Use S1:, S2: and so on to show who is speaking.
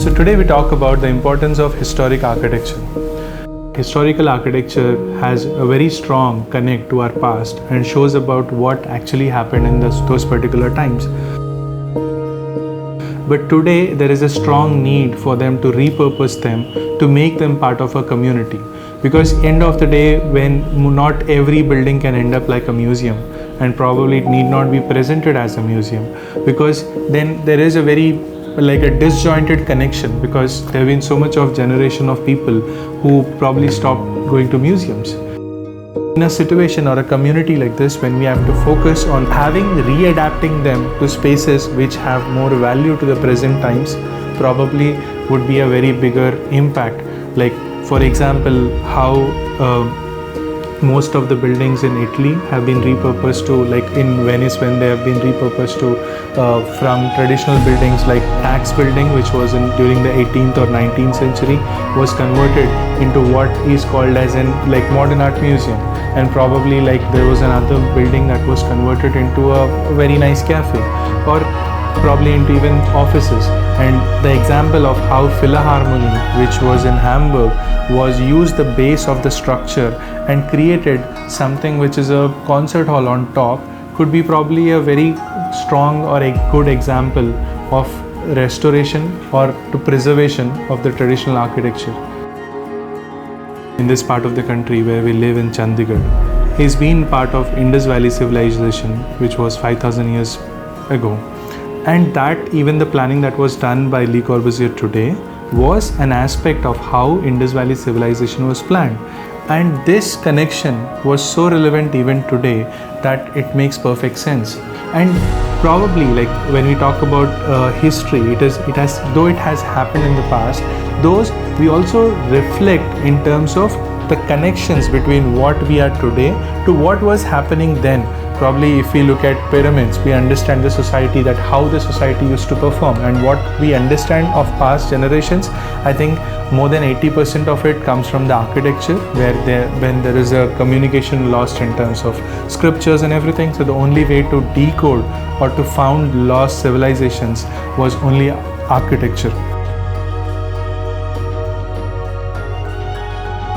S1: So today we talk about the importance of historic architecture. Historical architecture has a very strong connect to our past and shows about what actually happened in those particular times. But today there is a strong need for them to repurpose them to make them part of a community. Because end of the day, when not every building can end up like a museum, and probably it need not be presented as a museum, because then there is a very like a disjointed connection, because there have been so much of generation of people who probably stopped going to museums. In a situation or a community like this, when we have to focus on readapting them to spaces which have more value to the present times, probably would be a very bigger impact. Like for example, how most of the buildings in Italy have been repurposed to, like in Venice, when they have been repurposed to from traditional buildings like axe building, which was during the 18th or 19th century, was converted into what is called as an like modern art museum. And probably like there was another building that was converted into a very nice cafe, or probably into even offices. And the example of how Philharmonie, which was in Hamburg, was used the base of the structure and created something which is a concert hall on top, could be probably a very strong or a good example of restoration or to preservation of the traditional architecture. In this part of the country where we live in Chandigarh, he's been part of Indus Valley civilization, which was 5,000 years ago. And that even the planning that was done by Le Corbusier today was an aspect of how Indus Valley civilization was planned. And this connection was so relevant even today that it makes perfect sense. And probably like when we talk about history, though it has happened in the past, those we also reflect in terms of the connections between what we are today to what was happening then. Probably if we look at pyramids, we understand the society, that how the society used to perform, and what we understand of past generations. I think more than 80% of it comes from the architecture, when there is a communication lost in terms of scriptures and everything. So the only way to decode or to found lost civilizations was only architecture.